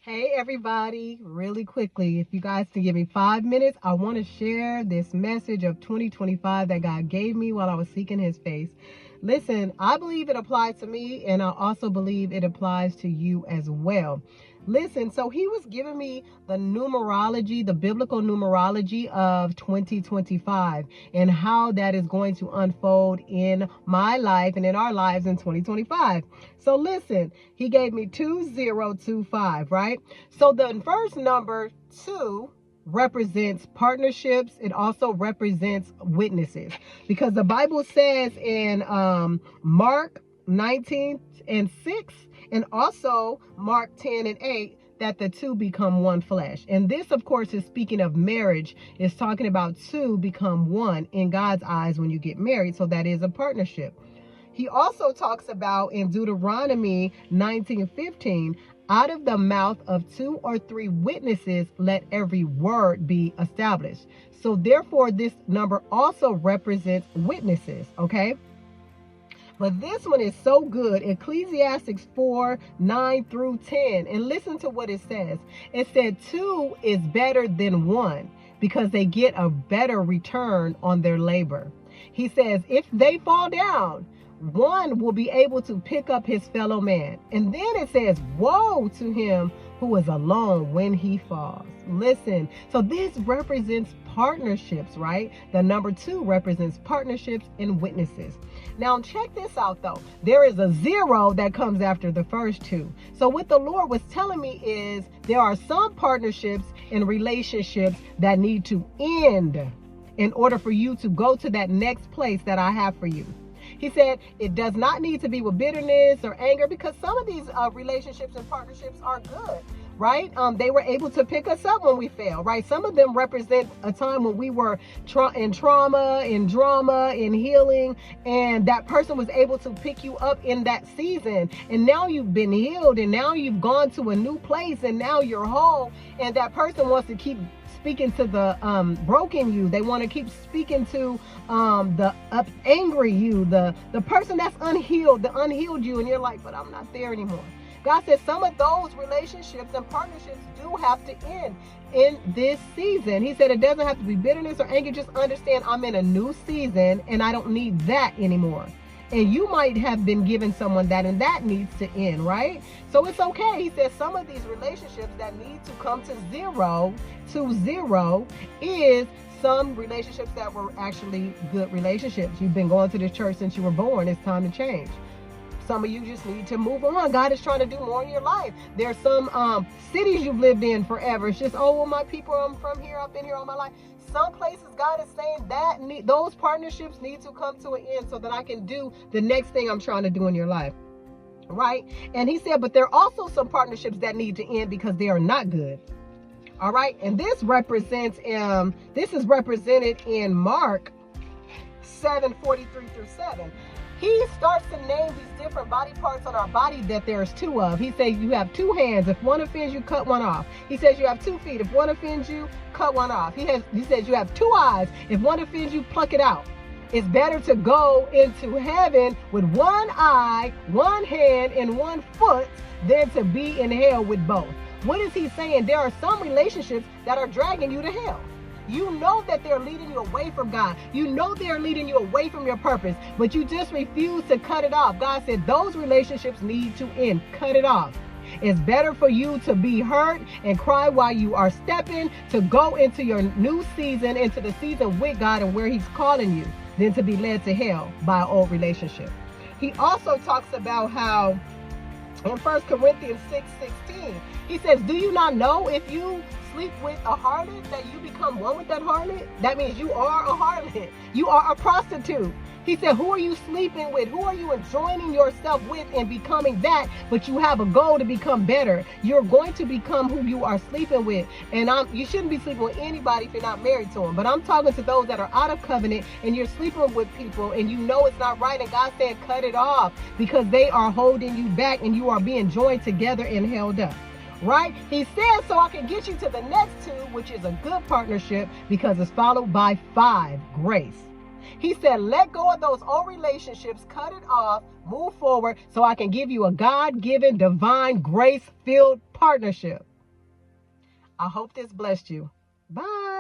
Hey everybody, really quickly, if you guys can give me 5 minutes, I want to share this message of 2025 that God gave me while I was seeking his face. Listen, I believe it applies to me, and I also believe it applies to you as well. Listen, so he was giving me the numerology, the biblical numerology of 2025 and how that is going to unfold in my life and in our lives in 2025. So listen, he gave me 2025, right? So the first number, 2, represents partnerships. It also represents witnesses, because the Bible says in Mark 19:6 and also Mark 10:8 that the two become one flesh. And this, of course, is speaking of marriage. It's talking about two become one in God's eyes when you get married. So that is a partnership. He also talks about in Deuteronomy 19:15, out of the mouth of 2 or 3 witnesses, let every word be established. So therefore, this number also represents witnesses, okay? But this one is so good. Ecclesiastes 4:9-10. And listen to what it says. It said 2 is better than 1 because they get a better return on their labor. He says if they fall down, one will be able to pick up his fellow man. And then it says, woe to him who is alone when he falls. Listen, so this represents partnerships, right? The number 2 represents partnerships and witnesses. Now check this out though. There is a 0 that comes after the first 2. So what the Lord was telling me is there are some partnerships and relationships that need to end in order for you to go to that next place that I have for you. He said it does not need to be with bitterness or anger, because some of these relationships and partnerships are good, right? They were able to pick us up when we fail, right? Some of them represent a time when we were in trauma, in drama, in healing, and that person was able to pick you up in that season. And now you've been healed, and now you've gone to a new place, and now you're whole, and that person wants to keep speaking to the broken you. They want to keep speaking to the angry you, the person that's unhealed, the unhealed you, and you're like, but I'm not there anymore. God says some of those relationships and partnerships do have to end in this season. He said it doesn't have to be bitterness or anger. Just understand I'm in a new season and I don't need that anymore. And you might have been given someone that, and that needs to end, right? So it's okay. He says some of these relationships that need to come to zero is some relationships that were actually good relationships. You've been going to this church since you were born. It's time to change. Some of you just need to move on. God is trying to do more in your life. There's some cities you've lived in forever. It's just, oh, well, my people, I'm from here. I've been here all my life. Some places God is saying that those partnerships need to come to an end so that I can do the next thing I'm trying to do in your life. Right? And he said, but there are also some partnerships that need to end because they are not good. All right. And this represents, this is represented in Mark 7:43-7. He starts to name these different body parts on our body that there's 2 of. He says you have 2 hands. If one offends you, cut one off. He says you have 2 feet. If one offends you, cut one off. He says you have 2 eyes. If one offends you, pluck it out. It's better to go into heaven with 1 eye, 1 hand, and 1 foot than to be in hell with both. What is he saying? There are some relationships that are dragging you to hell. You know that they're leading you away from God. You know they're leading you away from your purpose, but you just refuse to cut it off. God said those relationships need to end. Cut it off. It's better for you to be hurt and cry while you are stepping to go into your new season, into the season with God and where he's calling you, than to be led to hell by an old relationship. He also talks about how in 1 Corinthians 6:16, he says, do you not know if you sleep with a harlot that you become one with that harlot? That means you are a harlot. You are a prostitute. He said, who are you sleeping with? Who are you enjoining yourself with and becoming that? But you have a goal to become better. You're going to become who you are sleeping with. And you shouldn't be sleeping with anybody if you're not married to them. But I'm talking to those that are out of covenant and you're sleeping with people and you know it's not right. And God said, cut it off because they are holding you back and you are being joined together and held up. Right? He says, so I can get you to the next 2, which is a good partnership because it's followed by 5, grace. He said, let go of those old relationships, cut it off, move forward so I can give you a God-given, divine, grace-filled partnership. I hope this blessed you. Bye.